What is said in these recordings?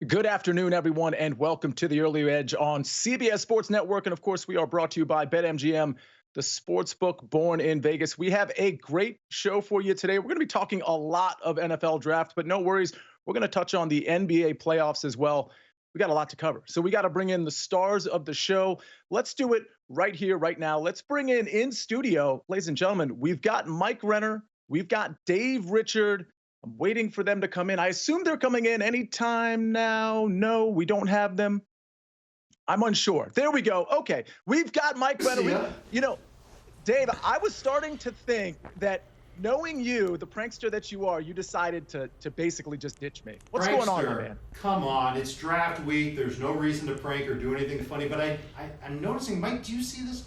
Good afternoon, everyone, and welcome to the Early Edge on CBS Sports Network. And of course, we are brought to you by BetMGM, the sports book born in Vegas. We have a great show for you today. We're going to be talking a lot of NFL draft, but no worries. We're going to touch on the NBA playoffs as well. We got a lot to cover. So we got to bring in the stars of the show. Let's do it right here, right now. Let's bring in studio, ladies and gentlemen, we've got Mike Renner. We've got Dave Richard. I'm waiting for them to come in. I assume they're coming in anytime now. No, we don't have them. I'm unsure. There we go. Okay. We've got Mike Renner. Dave, I was starting to think that knowing you, the prankster that you are, you decided to basically just ditch me. What's going on, my man? Come on. It's draft week. There's no reason to prank or do anything funny. But I'm noticing, Mike, do you see this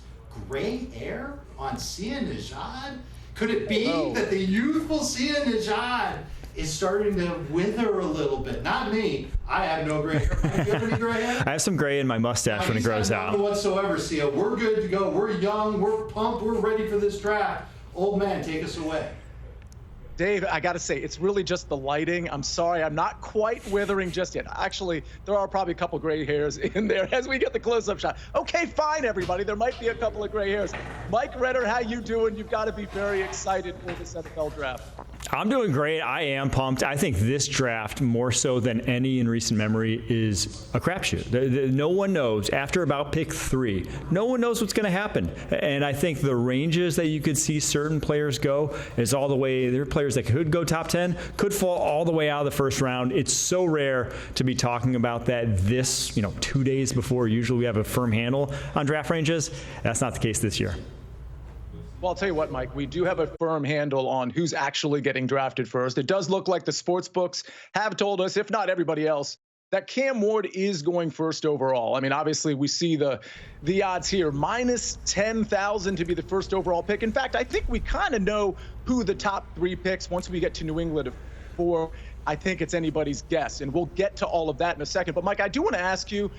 gray hair on Sia Nejad? Could it be that the youthful Sia Nejad is starting to wither a little bit? Not me. I have no gray hair. Do you have any gray hair? I have some gray in my mustache when it grows out. None whatsoever, Sia. We're good to go. We're young. We're pumped. We're ready for this draft. Old man, take us away. Dave, I got to say, it's really just the lighting. I'm sorry, I'm not quite withering just yet. Actually, there are probably a couple gray hairs in there as we get the close-up shot. Okay, fine, everybody. There might be a couple of gray hairs. Mike Renner, how you doing? You've got to be very excited for this NFL draft. I'm doing great. I am pumped. I think this draft, more so than any in recent memory, is a crapshoot. No one knows. After about pick 3, no one knows what's going to happen. And I think the ranges that you could see certain players go is all the way. There are players that could go top 10, could fall all the way out of the first round. It's so rare to be talking about that this, 2 days before usually we have a firm handle on draft ranges. That's not the case this year. Well, I'll tell you what, Mike, we do have a firm handle on who's actually getting drafted first. It does look like the sports books have told us, if not everybody else, that Cam Ward is going first overall. I mean, obviously, we see the odds here, minus 10,000 to be the first overall pick. In fact, I think we kind of know who the top 3 picks once we get to New England for. I think it's anybody's guess, and we'll get to all of that in a second. But, Mike, I do want to ask you,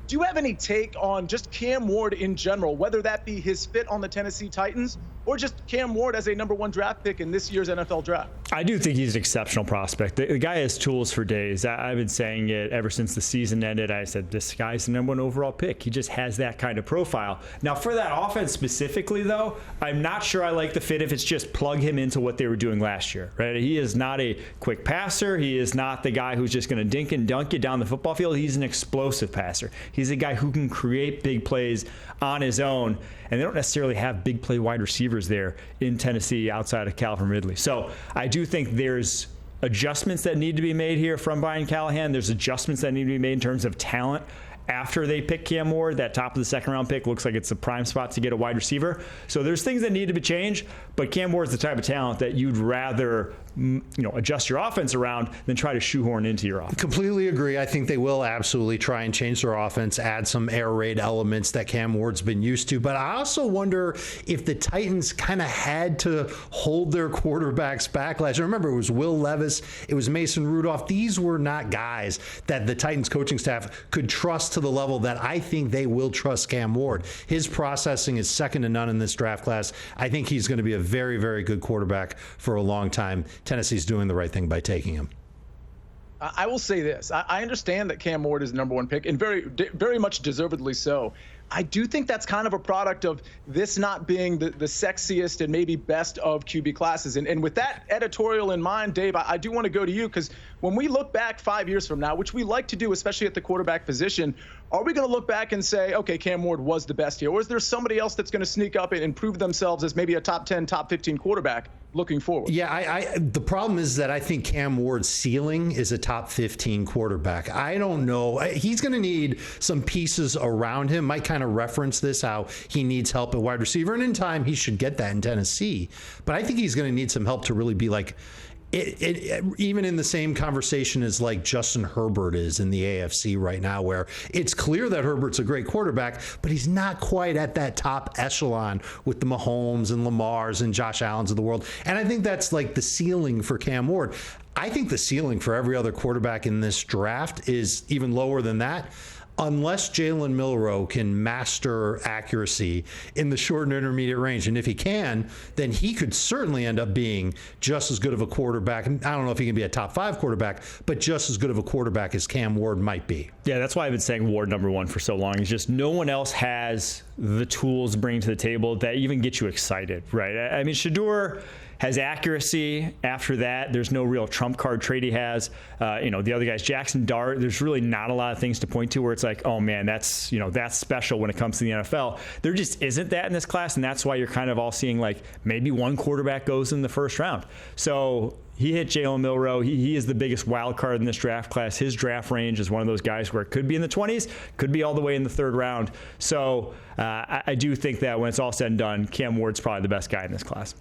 do you have any take on just Cam Ward in general, whether that be his fit on the Tennessee Titans or just Cam Ward as a number 1 draft pick in this year's NFL draft? I do think he's an exceptional prospect. The guy has tools for days. I've been saying it ever since the season ended. I said, this guy's the number 1 overall pick. He just has that kind of profile. Now, for that offense specifically, though, I'm not sure I like the fit if it's just plug him into what they were doing last year. Right? He is not a quick passer. He is not the guy who's just going to dink and dunk you down the football field. He's an explosive passer. He's a guy who can create big plays on his own, and they don't necessarily have big play wide receivers there in Tennessee outside of Calvin Ridley. So I do think there's adjustments that need to be made here from Brian Callahan. There's adjustments that need to be made in terms of talent. After they pick Cam Ward, that top of the second round pick looks like it's a prime spot to get a wide receiver. So there's things that need to be changed, but Cam Ward's the type of talent that you'd rather adjust your offense around than try to shoehorn into your offense. Completely agree. I think they will absolutely try and change their offense, add some air raid elements that Cam Ward's been used to. But I also wonder if the Titans kind of had to hold their quarterbacks back last year. Remember, it was Will Levis, it was Mason Rudolph. These were not guys that the Titans coaching staff could trust to the level that I think they will trust Cam Ward. His processing is second to none in this draft class. I think he's going to be a very, very good quarterback for a long time. Tennessee's doing the right thing by taking him. I will say this. I understand that Cam Ward is the number 1 pick, and very, very much deservedly so. I do think that's kind of a product of this not being the sexiest and maybe best of QB classes. And with that editorial in mind, Dave, I do want to go to you, because when we look back 5 years from now, which we like to do, especially at the quarterback position, are we going to look back and say, okay, Cam Ward was the best here? Or is there somebody else that's going to sneak up and prove themselves as maybe a top 10, top 15 quarterback looking forward? Yeah, the problem is that I think Cam Ward's ceiling is a top 15 quarterback. I don't know. He's going to need some pieces around him. Mike kind of referenced this, how he needs help at wide receiver, and in time he should get that in Tennessee. But I think he's going to need some help to really be like, even in the same conversation as like Justin Herbert is in the AFC right now, where it's clear that Herbert's a great quarterback, but he's not quite at that top echelon with the Mahomes and Lamars and Josh Allens of the world. And I think that's like the ceiling for Cam Ward. I think the ceiling for every other quarterback in this draft is even lower than that. unless Jalen Milroe can master accuracy in the short and intermediate range. And if he can, then he could certainly end up being just as good of a quarterback. I don't know if he can be a top 5 quarterback, but just as good of a quarterback as Cam Ward might be. Yeah, that's why I've been saying Ward number 1 for so long. It's just no one else has the tools to bring to the table that even get you excited, right? I mean, Shedeur has accuracy. After that, there's no real trump card trait he has. The other guys, Jackson Dart, there's really not a lot of things to point to where it's like, oh man, that's special when it comes to the NFL. There just isn't that in this class, and that's why you're kind of all seeing like maybe one quarterback goes in the first round. So he hit Jalen Milroe. He is the biggest wild card in this draft class. His draft range is one of those guys where it could be in the 20s, could be all the way in the 3rd round. So I do think that when it's all said and done, Cam Ward's probably the best guy in this class.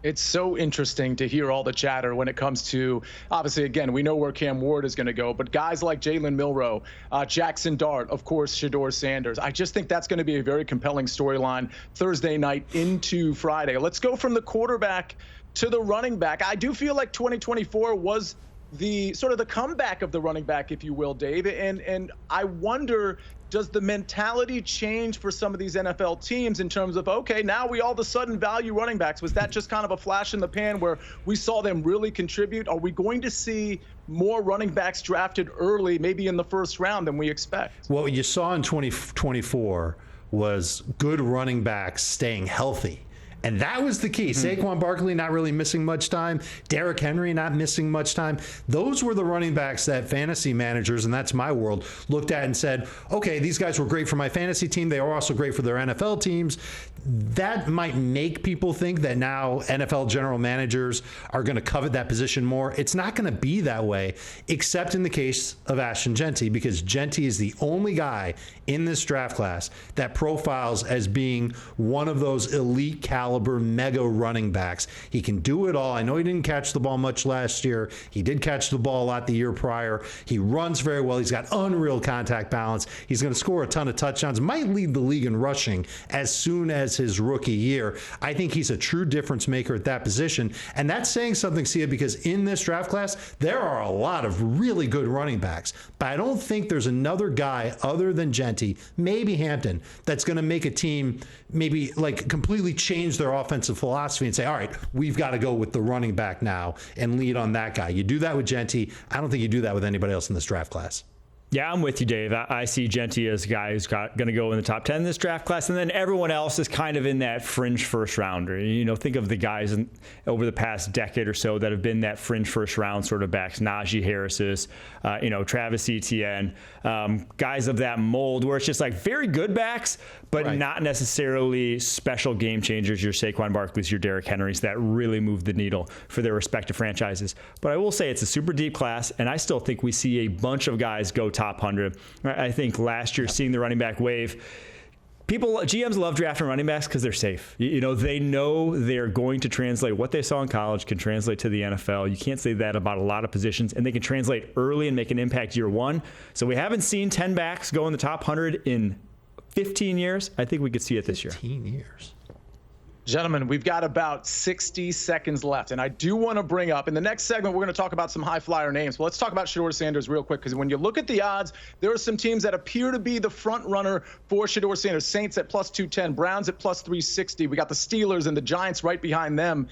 It's so interesting to hear all the chatter when it comes to, obviously, again, we know where Cam Ward is going to go, but guys like Jalen Milroe, Jackson Dart, of course, Shedeur Sanders. I just think that's going to be a very compelling storyline Thursday night into Friday. Let's go from the quarterback to the running back. I do feel like 2024 was the sort of the comeback of the running back, if you will, Dave. And I wonder, does the mentality change for some of these NFL teams in terms of, okay, now we all of a sudden value running backs? Was that just kind of a flash in the pan where we saw them really contribute? Are we going to see more running backs drafted early, maybe in the 1st round, than we expect? What you saw in 2024 was good running backs staying healthy. And that was the key. Saquon Barkley not really missing much time. Derrick Henry not missing much time. Those were the running backs that fantasy managers, and that's my world, looked at and said, okay, these guys were great for my fantasy team. They were also great for their NFL teams. That might make people think that now NFL general managers are going to covet that position more. It's not going to be that way, except in the case of Ashton Jeanty, because Jeanty is the only guy in this draft class that profiles as being one of those elite caliber mega running backs. He can do it all. I know he didn't catch the ball much last year. He did catch the ball a lot the year prior. He runs very well. He's got unreal contact balance. He's going to score a ton of touchdowns, might lead the league in rushing as soon as his rookie year. I think he's a true difference maker at that position. And that's saying something, Sia, because in this draft class, there are a lot of really good running backs. But I don't think there's another guy other than Jeanty, maybe Hampton, that's going to make a team maybe like completely change their offensive philosophy and say, all right, we've got to go with the running back now and lead on that guy. You do that with Jeanty. I don't think you do that with anybody else in this draft class. Yeah, I'm with you, Dave. I see Jeanty as a guy who's going to go in the top 10 in this draft class, and then everyone else is kind of in that fringe first rounder. Think of the guys over the past decade or so that have been that fringe first round sort of backs, Najee Harris's, Travis Etienne, guys of that mold where it's just like very good backs, but right, not necessarily special game changers. Your Saquon Barkley's, your Derrick Henry's that really move the needle for their respective franchises. But I will say it's a super deep class, and I still think we see a bunch of guys go top 100. I think last year, seeing the running back wave, GMs love drafting running backs because they're safe. They know they're going to translate what they saw in college can translate to the NFL. You can't say that about a lot of positions, and they can translate early and make an impact year one. So we haven't seen 10 backs go in the top 100 in 15 years. I think we could see it this year. 15 years. Gentlemen, we've got about 60 seconds left, and I do want to bring up, in the next segment, we're going to talk about some high-flyer names. But let's talk about Shedeur Sanders real quick, because when you look at the odds, there are some teams that appear to be the front runner for Shedeur Sanders. Saints at plus 210, Browns at plus 360. We got the Steelers and the Giants right behind them.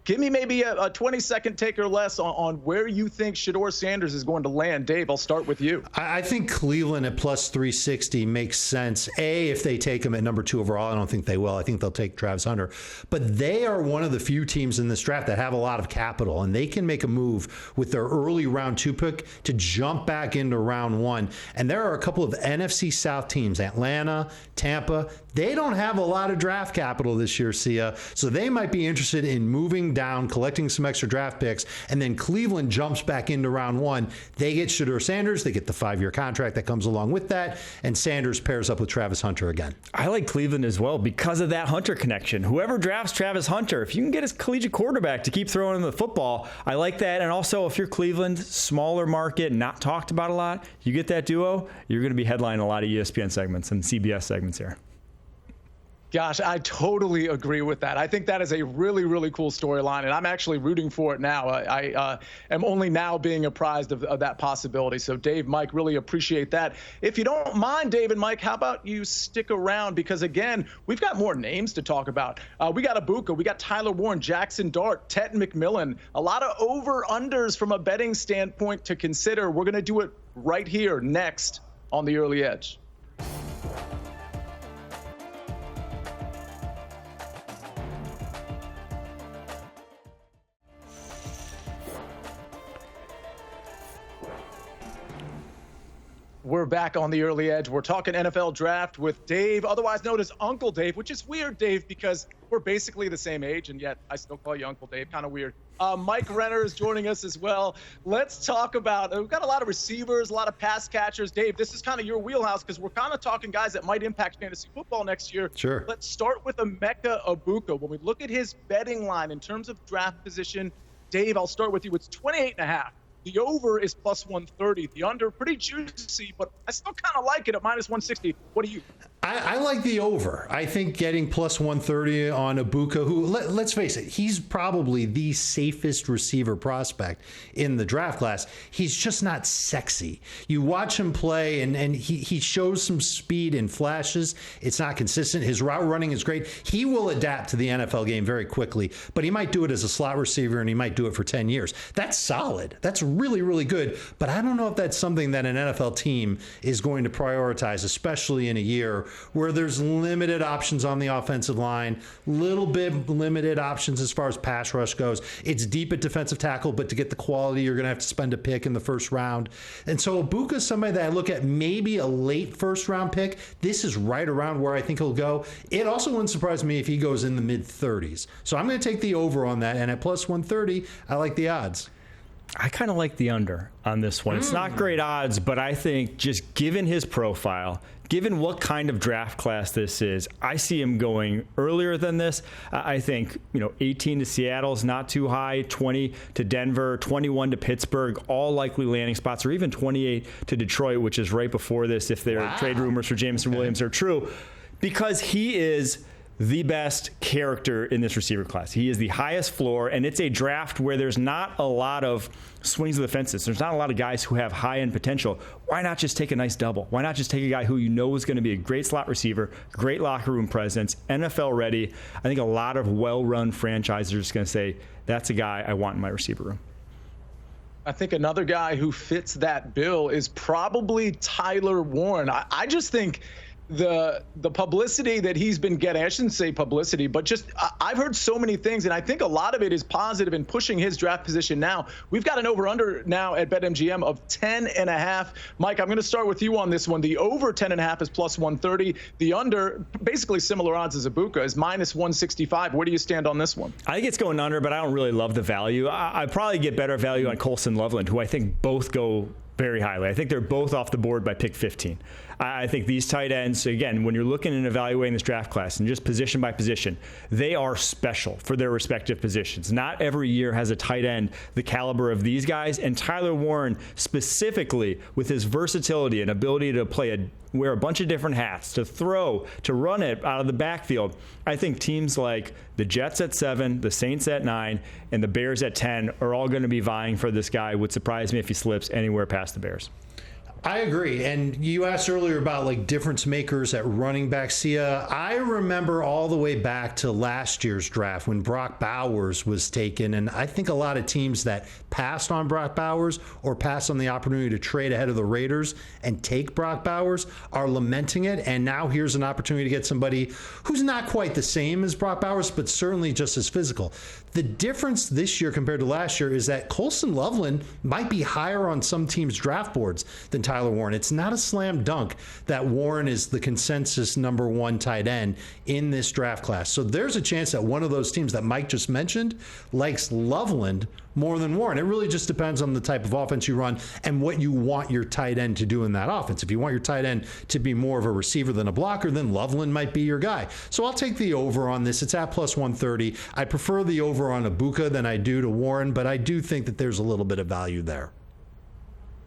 Give me maybe a 20-second take or less on where you think Shedeur Sanders is going to land. Dave, I'll start with you. I think Cleveland at plus 360 makes sense. If they take him at number 2 overall, I don't think they will. I think they'll take Travis Hunter. But they are one of the few teams in this draft that have a lot of capital, and they can make a move with their early round 2 pick to jump back into round 1. And there are a couple of NFC South teams, Atlanta, Tampa. They don't have a lot of draft capital this year, Sia. So they might be interested in moving down, collecting some extra draft picks, and then Cleveland jumps back into round 1. They get Shedeur Sanders. They get the 5-year contract that comes along with that, and Sanders pairs up with Travis Hunter again. I like Cleveland as well because of that Hunter connection. Whoever drafts Travis Hunter, if you can get his collegiate quarterback to keep throwing him the football, I like that. And also, if you're Cleveland, smaller market, not talked about a lot, you get that duo, you're going to be headlining a lot of ESPN segments and CBS segments here. Gosh, I totally agree with that. I think that is a really, really cool storyline, and I'm actually rooting for it now. I am only now being apprised of that possibility. So, Dave, Mike, really appreciate that. If you don't mind, Dave and Mike, how about you stick around? Because, again, we've got more names to talk about. We got Ibuka, we got Tyler Warren, Jackson Dart, Tet McMillan, a lot of over-unders from a betting standpoint to consider. We're going to do it right here next on The Early Edge. We're back on The Early Edge. We're talking NFL draft with Dave, otherwise known as Uncle Dave, which is weird, Dave, because we're basically the same age, and yet I still call you Uncle Dave. Kind of weird. Mike Renner is joining us as well. Let's talk about, we've got a lot of receivers, a lot of pass catchers. Dave, this is kind of your wheelhouse because we're kind of talking guys that might impact fantasy football next year. Sure. Let's start with Emeka Ibuka. When we look at his betting line in terms of draft position, Dave, I'll start with you. It's 28.5. The over is plus 130. The under, pretty juicy, but I still kind of like it at minus 160. What do you? I like the over. I think getting plus 130 on Ibuka, who, let's face it, he's probably the safest receiver prospect in the draft class. He's just not sexy. You watch him play, and he shows some speed in flashes. It's not consistent. His route running is great. He will adapt to the NFL game very quickly, but he might do it as a slot receiver, and he might do it for 10 years. That's solid. That's really, really good, but I don't know if that's something that an NFL team is going to prioritize, especially in a year where there's limited options on the offensive line, little bit limited options as far as pass rush goes. It's deep at defensive tackle, but to get the quality, you're going to have to spend a pick in the first round. And so Ibuka is somebody that I look at maybe a late first round pick. This is right around where I think he'll go. It also wouldn't surprise me if he goes in the mid 30s. So I'm going to take the over on that. And at plus 130, I like the odds. I kind of like the under on this one. It's not great odds, but I think just given his profile, given what kind of draft class this is, I see him going earlier than this. I think, 18 to Seattle is not too high, 20 to Denver, 21 to Pittsburgh, all likely landing spots, or even 28 to Detroit, which is right before this if their trade rumors for Jameson Williams are true, because he is the best character in this receiver class. He is the highest floor, and it's a draft where there's not a lot of swings of the fences. There's not a lot of guys who have high-end potential. Why not just take a nice double? Why not just take a guy who you know is going to be a great slot receiver, great locker room presence, NFL ready? I think a lot of well-run franchises are just going to say, that's a guy I want in my receiver room. I think another guy who fits that bill is probably Tyler Warren. I just think the publicity that he's been getting, I shouldn't say publicity, but just I've heard so many things, and I think a lot of it is positive in pushing his draft position now. We've got an over-under now at BetMGM of 10.5. Mike, I'm going to start with you on this one. The over 10.5 is plus 130. The under, basically similar odds as Ibuka, is minus 165. Where do you stand on this one? I think it's going under, but I don't really love the value. I probably get better value on Colson Loveland, who I think both go very highly. I think they're both off the board by pick 15. I think these tight ends, again, when you're looking and evaluating this draft class and just position by position, they are special for their respective positions. Not every year has a tight end the caliber of these guys, and Tyler Warren specifically, with his versatility and ability to wear a bunch of different hats, to throw, to run it out of the backfield. I think teams like the Jets at 7, the Saints at 9, and the Bears at 10 are all going to be vying for this guy. Would surprise me if he slips anywhere past the Bears. I agree. And you asked earlier about difference makers at running back, Sia. I remember all the way back to last year's draft when Brock Bowers was taken. And I think a lot of teams that passed on Brock Bowers or passed on the opportunity to trade ahead of the Raiders and take Brock Bowers are lamenting it. And now here's an opportunity to get somebody who's not quite the same as Brock Bowers, but certainly just as physical. The difference this year compared to last year is that Colson Loveland might be higher on some teams' draft boards than Tyler Warren. It's not a slam dunk that Warren is the consensus number 1 tight end in this draft class. So there's a chance that one of those teams that Mike just mentioned likes Loveland more than Warren. It really just depends on the type of offense you run and what you want your tight end to do in that offense. If you want your tight end to be more of a receiver than a blocker, then Loveland might be your guy. So I'll take the over on this. It's at plus 130. I prefer the over on Ibuka than I do to Warren, but I do think that there's a little bit of value there.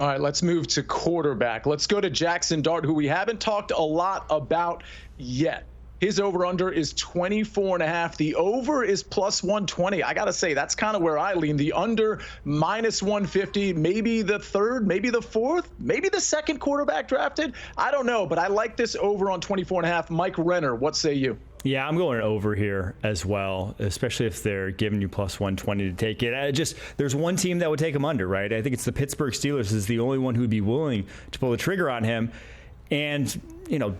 All right, let's move to quarterback. Let's go to Jackson Dart, who we haven't talked a lot about yet. His over-under is 24.5. The over is plus 120. I got to say, that's kind of where I lean. The under minus 150, maybe the third, maybe the fourth, maybe the second quarterback drafted. I don't know, but I like this over on 24.5. Mike Renner, what say you? Yeah, I'm going over here as well, especially if they're giving you plus 120 to take it. There's one team that would take him under, right? I think it's the Pittsburgh Steelers is the only one who'd be willing to pull the trigger on him. And,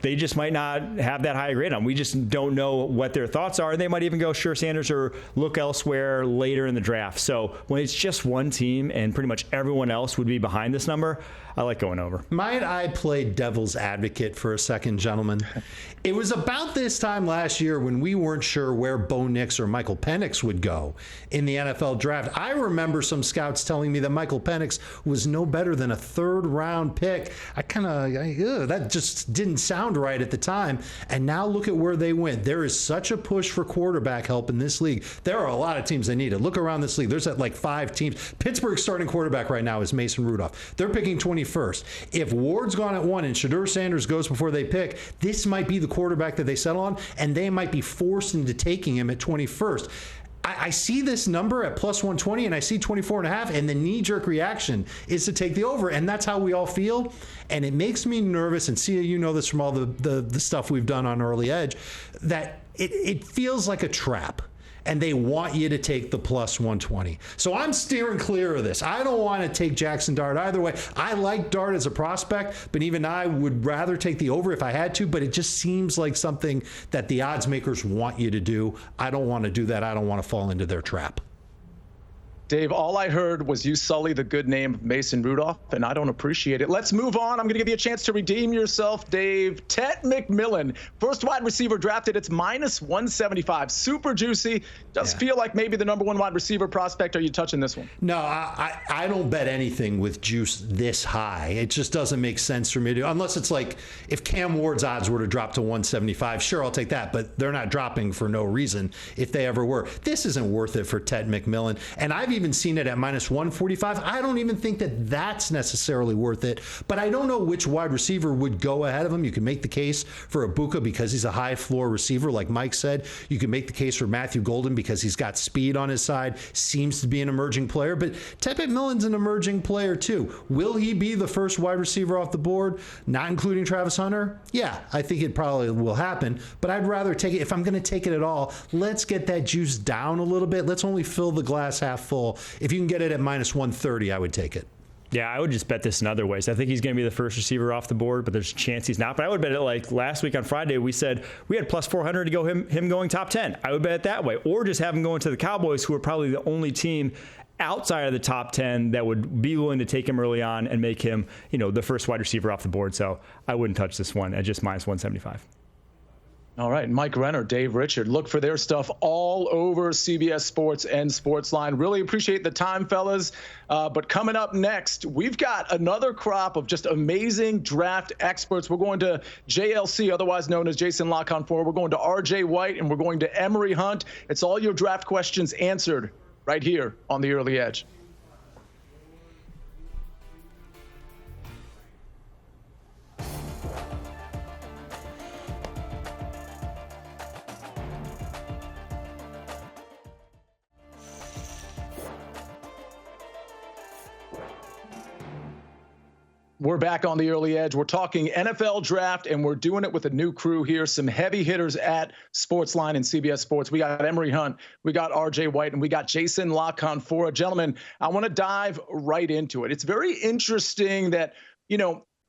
they just might not have that high a grade on. We just don't know what their thoughts are. They might even go, sure, Sanders, or look elsewhere later in the draft. So when it's just one team and pretty much everyone else would be behind this number, I like going over. Might I play devil's advocate for a second, gentlemen? It was about this time last year when we weren't sure where Bo Nix or Michael Penix would go in the NFL draft. I remember some scouts telling me that Michael Penix was no better than a third-round pick. That just didn't sound right at the time. And now look at where they went. There is such a push for quarterback help in this league. There are a lot of teams that need it. Look around this league. There's like 5 teams. Pittsburgh's starting quarterback right now is Mason Rudolph. They're picking 21st. If Ward's gone at 1 and Shedeur Sanders goes before they pick, this might be the quarterback that they settle on, and they might be forced into taking him at 21st. I see this number at plus 120 and I see 24.5, and the knee-jerk reaction is to take the over, and that's how we all feel. And it makes me nervous, and Sia, you know this from all the stuff we've done on Early Edge, that it feels like a trap. And they want you to take the plus 120. So I'm steering clear of this. I don't want to take Jackson Dart either way. I like Dart as a prospect, but even I would rather take the over if I had to, but it just seems like something that the odds makers want you to do. I don't want to do that. I don't want to fall into their trap. Dave, all I heard was you sully the good name of Mason Rudolph, and I don't appreciate it. Let's move on. I'm going to give you a chance to redeem yourself, Dave. Tet McMillan, first wide receiver drafted. It's minus 175. Super juicy. Does feel like maybe the number 1 wide receiver prospect. Are you touching this one? No, I don't bet anything with juice this high. It just doesn't make sense for me to, unless it's like if Cam Ward's odds were to drop to 175, sure, I'll take that, but they're not dropping for no reason if they ever were. This isn't worth it for Tet McMillan, and I've even seen it at minus 145. I don't even think that that's necessarily worth it, but I don't know which wide receiver would go ahead of him. You can make the case for Ibuka because he's a high floor receiver, like Mike said. You can make the case for Matthew Golden because he's got speed on his side, seems to be an emerging player, but Tet McMillan's an emerging player too. Will he be the first wide receiver off the board, not including Travis Hunter? Yeah, I think it probably will happen, but I'd rather take it. If I'm going to take it at all, let's get that juice down a little bit. Let's only fill the glass half full. If you can get it at minus 130, I would take it. Yeah, I would just bet this in other ways. I think he's going to be the first receiver off the board, but there's a chance he's not. But I would bet it like last week on Friday, we said we had plus 400 to go him going top 10. I would bet it that way. Or just have him going to the Cowboys, who are probably the only team outside of the top 10 that would be willing to take him early on and make him, the first wide receiver off the board. So I wouldn't touch this one at just minus 175. All right, Mike Renner, Dave Richard, look for their stuff all over CBS Sports and SportsLine. Really appreciate the time, fellas. But coming up next, we've got another crop of just amazing draft experts. We're going to JLC, otherwise known as Jason La Canfora. We're going to RJ White, and we're going to Emory Hunt. It's all your draft questions answered right here on the Early Edge. We're back on the Early Edge. We're talking NFL draft, and we're doing it with a new crew here. Some heavy hitters at SportsLine and CBS Sports. We got Emory Hunt, we got RJ White, and we got Jason La Canfora. Gentlemen, I want to dive right into it. It's very interesting that,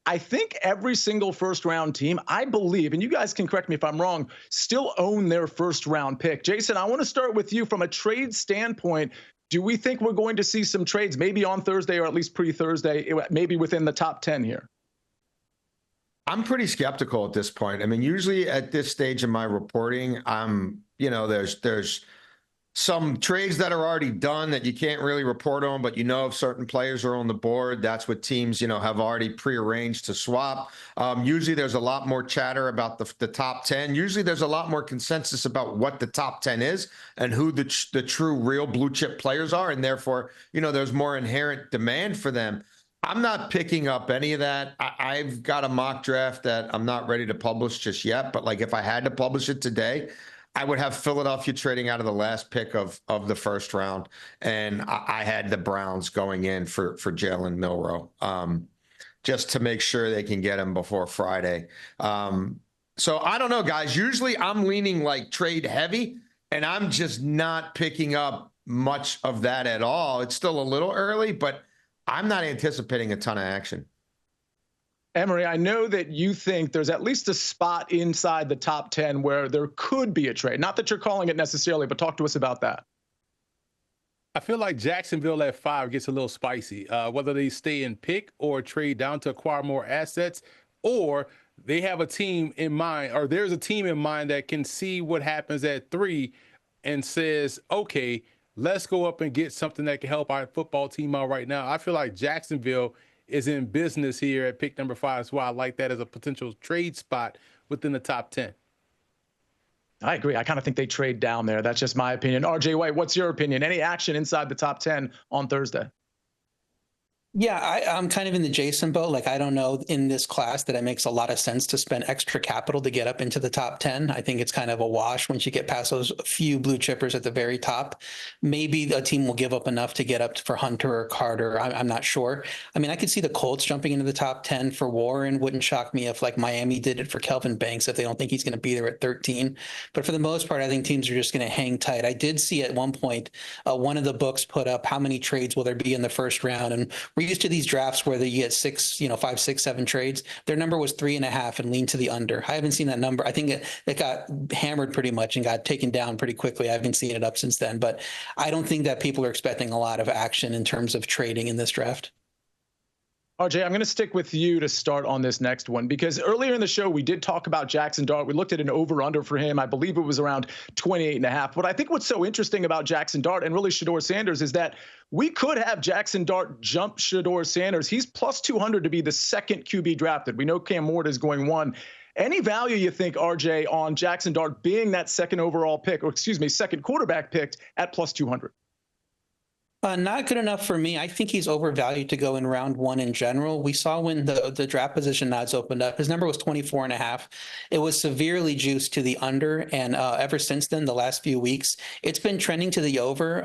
I think every single first-round team, I believe, and you guys can correct me if I'm wrong, still own their first-round pick. Jason, I want to start with you from a trade standpoint. Do we think we're going to see some trades maybe on Thursday or at least pre-Thursday, maybe within the top 10 here? I'm pretty skeptical at this point. I mean, usually at this stage of my reporting, there's some trades that are already done that you can't really report on, but if certain players are on the board, that's what teams, have already prearranged to swap. Usually there's a lot more chatter about the top 10. Usually there's a lot more consensus about what the top 10 is and who the true real blue chip players are. And therefore, there's more inherent demand for them. I'm not picking up any of that. I've got a mock draft that I'm not ready to publish just yet, but like if I had to publish it today, I would have Philadelphia trading out of the last pick of the first round, and I had the Browns going in for Jalen Milroe, just to make sure they can get him before Friday. So I don't know, guys. Usually I'm leaning like trade heavy, and I'm just not picking up much of that at all. It's still a little early, but I'm not anticipating a ton of action. Emory, I know that you think there's at least a spot inside the top 10 where there could be a trade. Not that you're calling it necessarily, but talk to us about that. I feel like Jacksonville at 5 gets a little spicy, whether they stay in pick or trade down to acquire more assets, or they have a team in mind, or there's a team in mind that can see what happens at 3 and says, okay, let's go up and get something that can help our football team out right now. I feel like Jacksonville is in business here at pick number 5. So I like that as a potential trade spot within the top 10. I agree. I kind of think they trade down there. That's just my opinion. RJ White, what's your opinion? Any action inside the top 10 on Thursday? Yeah, I'm kind of in the Jason boat. Like, I don't know in this class that it makes a lot of sense to spend extra capital to get up into the top 10. I think it's kind of a wash once you get past those few blue chippers at the very top. Maybe a team will give up enough to get up for Hunter or Carter. I'm not sure. I mean, I could see the Colts jumping into the top 10 for Warren. Wouldn't shock me if like Miami did it for Kelvin Banks if they don't think he's going to be there at 13. But for the most part, I think teams are just going to hang tight. I did see at one point, one of the books put up how many trades will there be in the first round. And we're used to these drafts where you get 5, 6, 7 trades. Their number was 3.5 and leaned to the under. I haven't seen that number. I think it got hammered pretty much and got taken down pretty quickly. I haven't seen it up since then, but I don't think that people are expecting a lot of action in terms of trading in this draft. RJ, I'm going to stick with you to start on this next one because earlier in the show, we did talk about Jackson Dart. We looked at an over-under for him. I believe it was around 28.5. But I think what's so interesting about Jackson Dart and really Shedeur Sanders is that we could have Jackson Dart jump Shedeur Sanders. He's plus 200 to be the second QB drafted. We know Cam Ward is going 1. Any value you think, RJ, on Jackson Dart being that second overall pick, or excuse me, second quarterback picked at plus 200? Not good enough for me. I think he's overvalued to go in round 1 in general. We saw when the draft position odds opened up, his number was 24.5. It was severely juiced to the under. And ever since then, the last few weeks, it's been trending to the over.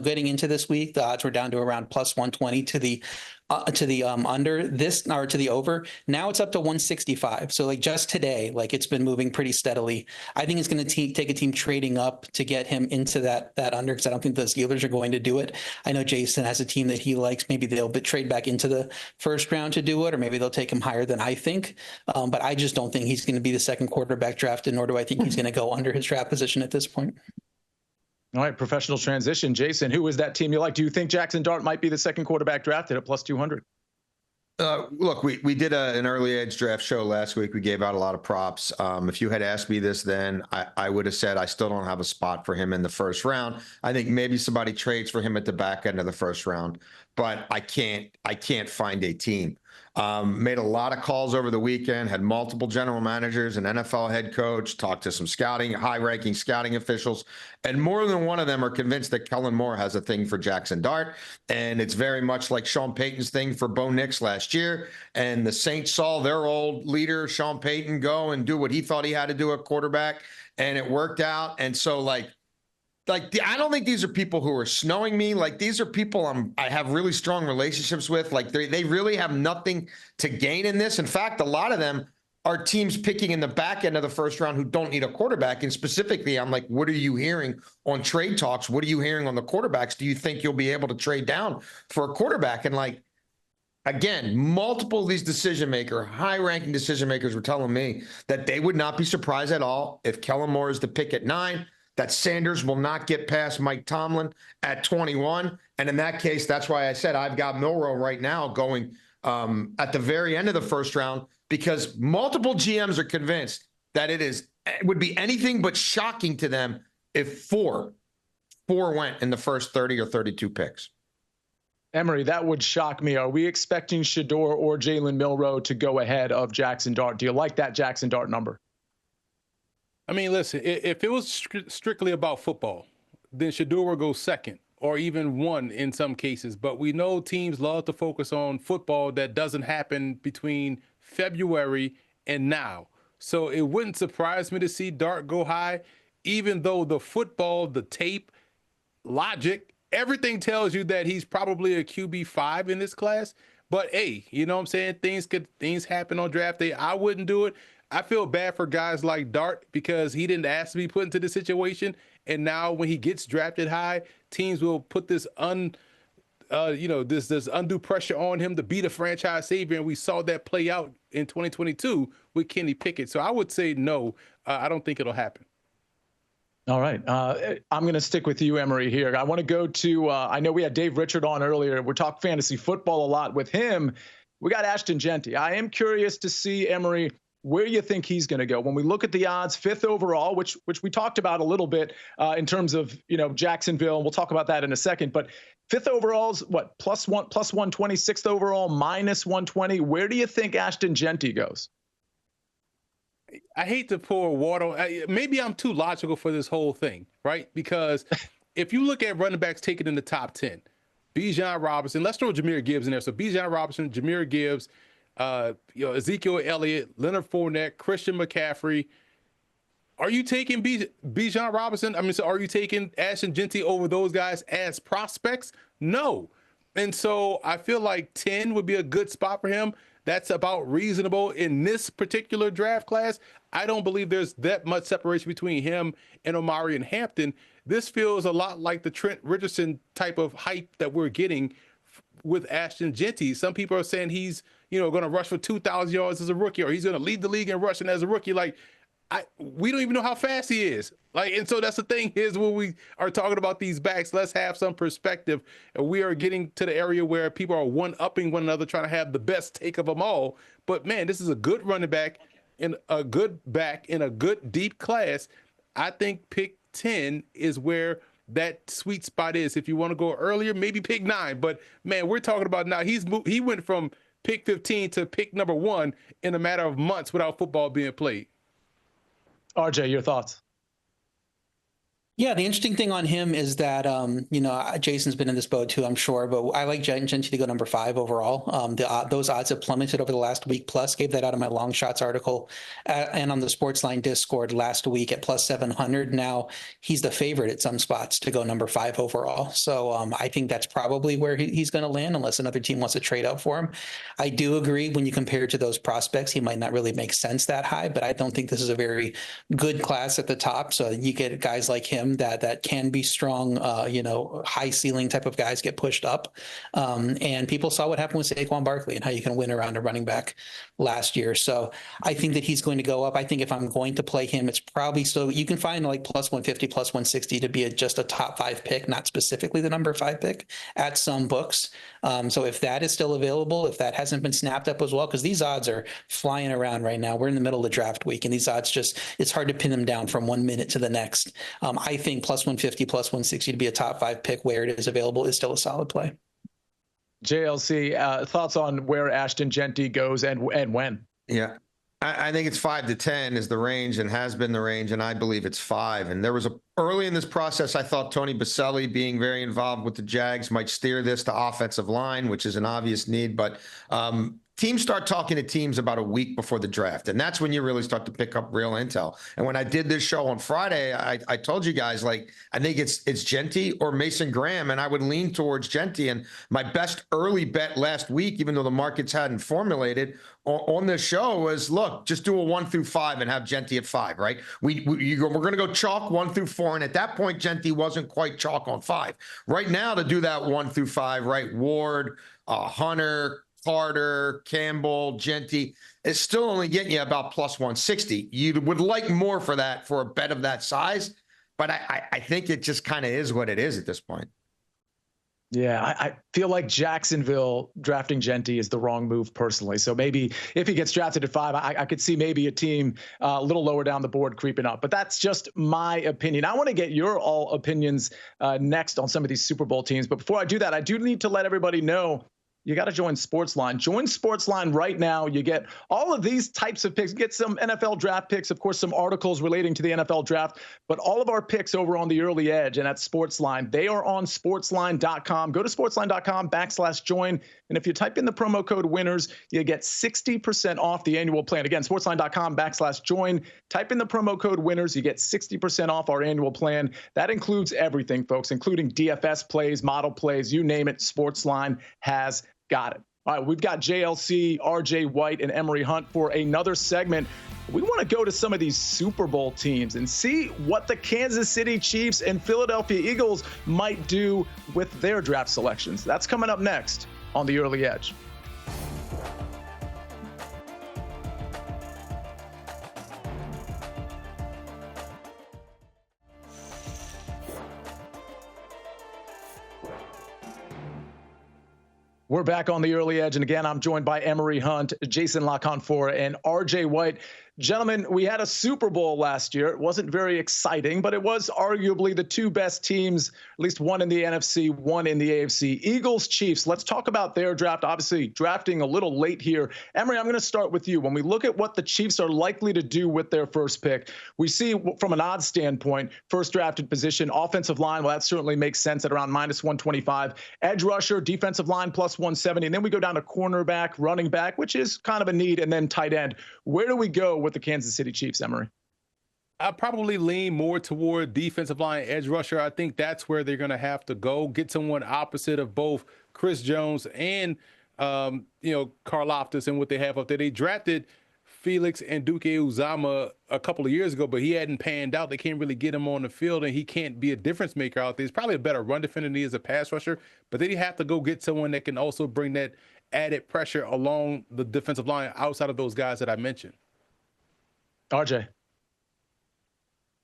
Getting into this week, the odds were down to around plus 120 to the under this or to the over. Now it's up to 165. So like just today, like it's been moving pretty steadily. I think it's going to take a team trading up to get him into that under because I don't think the Steelers are going to do it. I know Jason has a team that he likes. Maybe they'll trade back into the first round to do it, or maybe they'll take him higher than I think. But I just don't think he's going to be the second quarterback drafted, nor do I think he's going to go under his draft position at this point. All right, professional transition. Jason, who is that team you like? Do you think Jackson Dart might be the second quarterback drafted at plus 200? Look, we did an early edge draft show last week. We gave out a lot of props. If you had asked me this then, I would have said I still don't have a spot for him in the first round. I think maybe somebody trades for him at the back end of the first round, but I can't find a team. Made a lot of calls over the weekend, had multiple general managers, an NFL head coach, talked to some high-ranking scouting officials, and more than one of them are convinced that Kellen Moore has a thing for Jackson Dart, and it's very much like Sean Payton's thing for Bo Nix last year, and the Saints saw their old leader, Sean Payton, go and do what he thought he had to do at quarterback, and it worked out, and so I don't think these are people who are snowing me. Like these are people I have really strong relationships with. Like they really have nothing to gain in this. In fact, a lot of them are teams picking in the back end of the first round who don't need a quarterback. And specifically, I'm like, what are you hearing on trade talks? What are you hearing on the quarterbacks? Do you think you'll be able to trade down for a quarterback? And like, again, multiple of these high-ranking decision makers were telling me that they would not be surprised at all if Kellen Moore is the pick at 9. That Sanders will not get past Mike Tomlin at 21. And in that case, that's why I said I've got Milroe right now going at the very end of the first round because multiple GMs are convinced that it would be anything but shocking to them if four went in the first 30 or 32 picks. Emory, that would shock me. Are we expecting Shedeur or Jalen Milroe to go ahead of Jackson Dart? Do you like that Jackson Dart number? I mean, listen, if it was strictly about football, then Shedeur will go second or even 1 in some cases. But we know teams love to focus on football that doesn't happen between February and now. So it wouldn't surprise me to see Dart go high, even though the football, the tape, logic, everything tells you that he's probably a QB5 in this class. But hey, you know what I'm saying? Things happen on draft day. I wouldn't do it. I feel bad for guys like Dart because he didn't ask to be put into this situation. And now when he gets drafted high, teams will put this this undue pressure on him to be the franchise savior. And we saw that play out in 2022 with Kenny Pickett. So I would say no, I don't think it'll happen. All right. I'm going to stick with you, Emory, here. I want to go to, I know we had Dave Richard on earlier. We're talking fantasy football a lot with him. We got Ashton Jeanty. I am curious to see, Emory, where you think he's going to go. When we look at the odds, 5th overall, which we talked about a little bit in terms of, Jacksonville, and we'll talk about that in a second. But 5th overall's what, plus 120, 6th overall, minus 120. Where do you think Ashton Jeanty goes? I hate to pour water. Maybe I'm too logical for this whole thing, right? Because if you look at running backs taken in the top 10, Bijan Robinson, let's throw Jahmyr Gibbs in there. So Bijan Robinson, Jahmyr Gibbs, Ezekiel Elliott, Leonard Fournette, Christian McCaffrey. Are you taking Bijan Robinson? Are you taking Ashton Jeanty over those guys as prospects? No. And so I feel like 10 would be a good spot for him. That's about reasonable in this particular draft class. I don't believe there's that much separation between him and Omari and Hampton. This feels a lot like the Trent Richardson type of hype that we're getting with Ashton Jeanty. Some people are saying he's, going to rush for 2,000 yards as a rookie, or he's going to lead the league in rushing as a rookie. We don't even know how fast he is. And so that's the thing is when we are talking about these backs, let's have some perspective. And we are getting to the area where people are one-upping one another, trying to have the best take of them all. But man, this is a good running back and a good back in a good deep class. I think pick 10 is where that sweet spot is. If you want to go earlier, maybe pick 9. But man, we're talking about now he went from pick 15 to pick number 1 in a matter of months without football being played. RJ, your thoughts? Yeah, the interesting thing on him is that, Jason's been in this boat too, I'm sure, but I like Jeanty to go number 5 overall. Those odds have plummeted over the last week plus. Gave that out in my long shots article and on the SportsLine Discord last week at plus 700. Now he's the favorite at some spots to go number 5 overall. So I think that's probably where he's going to land unless another team wants to trade up for him. I do agree when you compare to those prospects, he might not really make sense that high, but I don't think this is a very good class at the top. So you get guys like him that can be strong, high ceiling type of guys get pushed up. And people saw what happened with Saquon Barkley and how you can win around a running back last year. So I think that he's going to go up. I think if I'm going to play him, it's probably so you can find like plus 150, plus 160 to be just a top 5 pick, not specifically the number 5 pick at some books. So if that is still available, if that hasn't been snapped up as well, because these odds are flying around right now. We're in the middle of draft week and these odds it's hard to pin them down from 1 minute to the next. I think plus 150, plus 160 to be a top 5 pick where it is available is still a solid play. JLC, thoughts on where Ashton Jeanty goes and when? Yeah, I think it's 5 to 10 is the range and has been the range, and I believe it's 5. And there was early in this process, I thought Tony Baselli being very involved with the Jags might steer this to offensive line, which is an obvious need, but teams start talking to teams about a week before the draft, and that's when you really start to pick up real intel. And when I did this show on Friday, I told you guys, I think it's Jeanty or Mason Graham, and I would lean towards Jeanty. And my best early bet last week, even though the markets hadn't formulated on this show, was look, just do a 1 through 5 and have Jeanty at 5, right? We're going to go chalk 1 through 4, and at that point, Jeanty wasn't quite chalk on 5. Right now, to do that 1 through 5, right? Ward, Hunter, Carter, Campbell, Jeanty, is still only getting you about plus 160. You would like more for that for a bet of that size, but I think it just kind of is what it is at this point. Yeah, I feel like Jacksonville drafting Jeanty is the wrong move personally. So maybe if he gets drafted at 5, I could see maybe a team a little lower down the board creeping up. But that's just my opinion. I want to get your all opinions next on some of these Super Bowl teams. But before I do that, I do need to let everybody know you got to join SportsLine. Join SportsLine right now. You get all of these types of picks. Get some NFL draft picks, of course, some articles relating to the NFL draft, but all of our picks over on the early edge and at SportsLine. They are on sportsline.com. Go to sportsline.com/join. And if you type in the promo code winners, you get 60% off the annual plan. Again, sportsline.com/join. Type in the promo code winners. You get 60% off our annual plan. That includes everything, folks, including DFS plays, model plays, you name it. SportsLine has got it. All right, we've got JLC, RJ White, and Emory Hunt for another segment. We want to go to some of these Super Bowl teams and see what the Kansas City Chiefs and Philadelphia Eagles might do with their draft selections. That's coming up next on The Early Edge. We're back on the early edge. And again, I'm joined by Emory Hunt, Jason Canfora, and RJ White. Gentlemen, we had a Super Bowl last year. It wasn't very exciting, but it was arguably the two best teams, at least one in the NFC, one in the AFC. Eagles, Chiefs. Let's talk about their draft. Obviously, drafting a little late here. Emory, I'm going to start with you. When we look at what the Chiefs are likely to do with their first pick, we see from an odds standpoint, first drafted position, offensive line. Well, that certainly makes sense at around -125. Edge rusher, defensive line +170. And then we go down to cornerback, running back, which is kind of a need, and then tight end. Where do we go with the Kansas City Chiefs, Emory? I probably lean more toward defensive line, edge rusher. I think that's where they're going to have to go. Get someone opposite of both Chris Jones and Karlaftis and what they have up there. They drafted Felix and Duke Uzama a couple of years ago, but he hadn't panned out. They can't really get him on the field, and he can't be a difference maker out there. He's probably a better run defender than he is a pass rusher, but then you have to go get someone that can also bring that added pressure along the defensive line outside of those guys that I mentioned. RJ.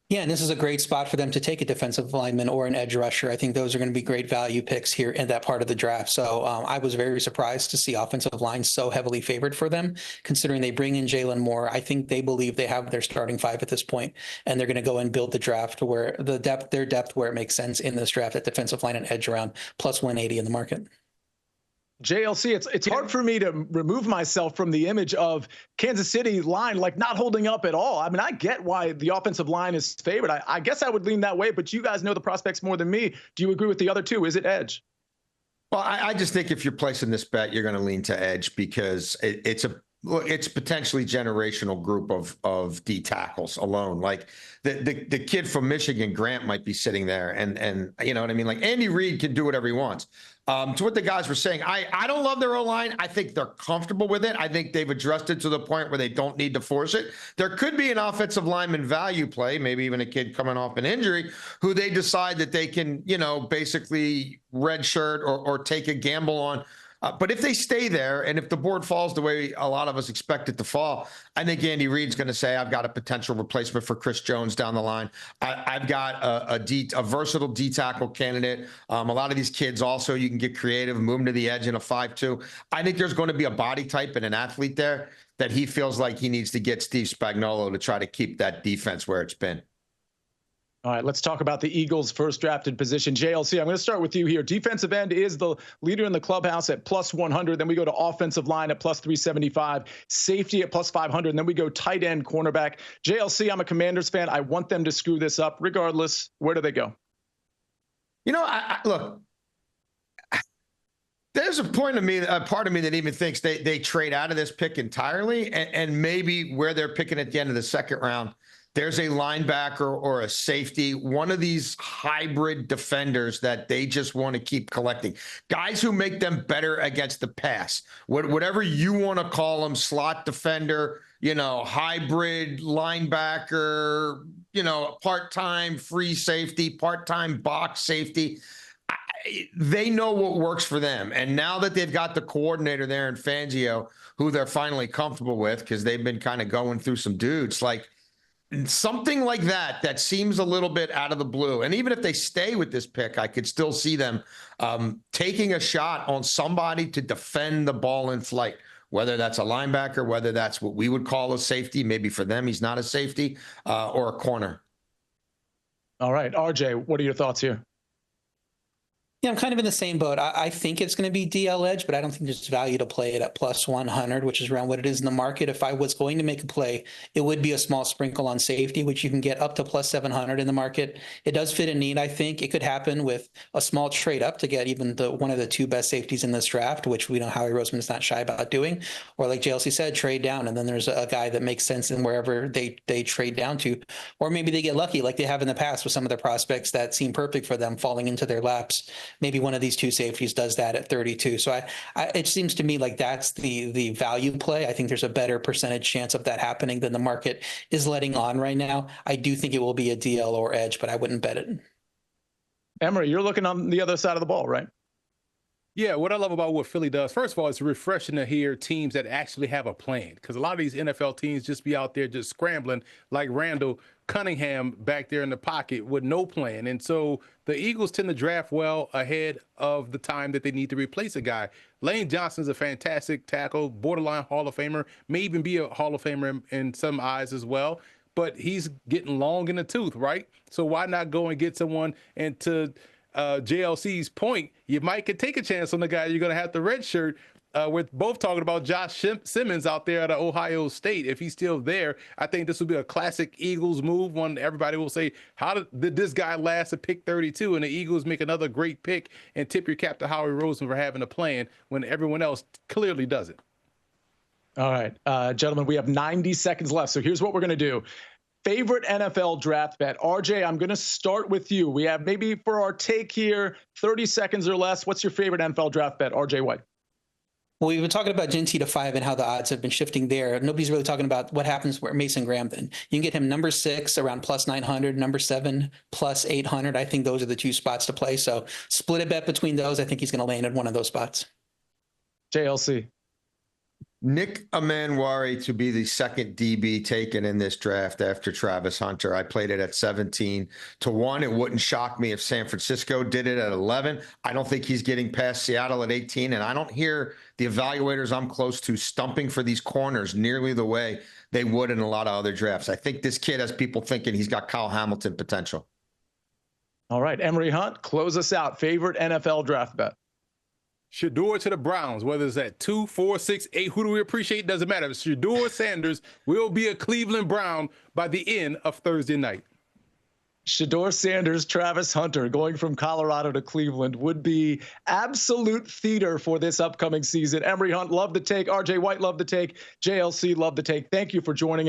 Yeah, and this is a great spot for them to take a defensive lineman or an edge rusher. I think those are going to be great value picks here in that part of the draft. So I was very surprised to see offensive line so heavily favored for them, considering they bring in Jalen Moore. I think they believe they have their starting five at this point, and they're going to go and build the draft where their depth where it makes sense in this draft at defensive line and edge around +180 in the market. JLC, it's hard for me to remove myself from the image of Kansas City line like not holding up at all. I mean, I get why the offensive line is favored. I guess I would lean that way, but you guys know the prospects more than me. Do you agree with the other two? Is it edge? Well, I just think if you're placing this bet, you're going to lean to edge because it's potentially generational group of D tackles alone. Like the kid from Michigan, Grant, might be sitting there, and you know what I mean. Like Andy Reid can do whatever he wants. To what the guys were saying, I don't love their O-line. I think they're comfortable with it. I think they've adjusted to the point where they don't need to force it. There could be an offensive lineman value play, maybe even a kid coming off an injury, who they decide that they can, basically redshirt or take a gamble on. But if they stay there, and if the board falls the way a lot of us expect it to fall, I think Andy Reid's going to say, I've got a potential replacement for Chris Jones down the line. I've got a versatile D-tackle candidate. A lot of these kids also, you can get creative, move them to the edge in a 5-2. I think there's going to be a body type and an athlete there that he feels like he needs to get Steve Spagnuolo to try to keep that defense where it's been. All right, let's talk about the Eagles' first drafted position. JLC, I'm going to start with you here. Defensive end is the leader in the clubhouse at +100. Then we go to offensive line at +375, safety at +500. And then we go tight end, cornerback. JLC, I'm a Commanders fan. I want them to screw this up. Regardless, where do they go? Look, there's a part of me that even thinks they trade out of this pick entirely, and maybe where they're picking at the end of the second round, there's a linebacker or a safety, one of these hybrid defenders that they just want to keep collecting. Guys who make them better against the pass. Whatever you want to call them, slot defender, hybrid linebacker, part-time free safety, part-time box safety. They know what works for them. And now that they've got the coordinator there in Fangio, who they're finally comfortable with because they've been kind of going through some dudes, like, something like that seems a little bit out of the blue. And even if they stay with this pick, I could still see them taking a shot on somebody to defend the ball in flight, whether that's a linebacker, whether that's what we would call a safety. Maybe for them, he's not a safety, or a corner. All right, RJ, what are your thoughts here? Yeah, I'm kind of in the same boat. I think it's going to be DL edge, but I don't think there's value to play it at plus 100, which is around what it is in the market. If I was going to make a play, it would be a small sprinkle on safety, which you can get up to plus 700 in the market. It does fit a need, I think. It could happen with a small trade up to get even one of the two best safeties in this draft, which we know Howie Roseman is not shy about doing. Or like JLC said, trade down, and then there's a guy that makes sense in wherever they trade down to. Or maybe they get lucky like they have in the past with some of the prospects that seem perfect for them falling into their laps. Maybe one of these two safeties does that at 32. So it seems to me like that's the value play. I think there's a better percentage chance of that happening than the market is letting on right now. I do think it will be a DL or edge, but I wouldn't bet it. Emory, you're looking on the other side of the ball, right? Yeah, what I love about what Philly does, first of all, it's refreshing to hear teams that actually have a plan, because a lot of these NFL teams just be out there just scrambling like Randall Cunningham back there in the pocket with no plan. And so the Eagles tend to draft well ahead of the time that they need to replace a guy. Lane Johnson's a fantastic tackle, borderline Hall of Famer, may even be a Hall of Famer in some eyes as well. But he's getting long in the tooth, right? So why not go and get someone? And to JLC's point, you might could take a chance on the guy you're going to have to redshirt. We're both talking about Josh Simmons out there at Ohio State. If he's still there, I think this would be a classic Eagles move. One everybody will say, how did this guy last at pick 32? And the Eagles make another great pick and tip your cap to Howie Roseman for having a plan when everyone else clearly doesn't. All right, gentlemen, we have 90 seconds left. So here's what we're going to do. Favorite NFL draft bet. RJ, I'm going to start with you. We have maybe for our take here, 30 seconds or less. What's your favorite NFL draft bet, RJ White? Well, we've been talking about Jeanty to 5 and how the odds have been shifting there. Nobody's really talking about what happens where Mason Graham then. You can get him number 6 around plus 900, number 7 plus 800. I think those are the two spots to play. So split a bet between those. I think he's going to land in one of those spots. JLC. Nick Amanwari to be the second DB taken in this draft after Travis Hunter. I played it at 17-1. It wouldn't shock me if San Francisco did it at 11. I don't think he's getting past Seattle at 18. And I don't hear the evaluators I'm close to stumping for these corners nearly the way they would in a lot of other drafts. I think this kid has people thinking he's got Kyle Hamilton potential. All right, Emory Hunt, close us out. Favorite NFL draft bet. Shedeur to the Browns, whether it's at 2, 4, 6, 8, who do we appreciate? Doesn't matter. Shedeur Sanders will be a Cleveland Brown by the end of Thursday night. Shedeur Sanders, Travis Hunter, going from Colorado to Cleveland would be absolute theater for this upcoming season. Emory Hunt, love the take. RJ White, love the take. JLC, love the take. Thank you for joining us.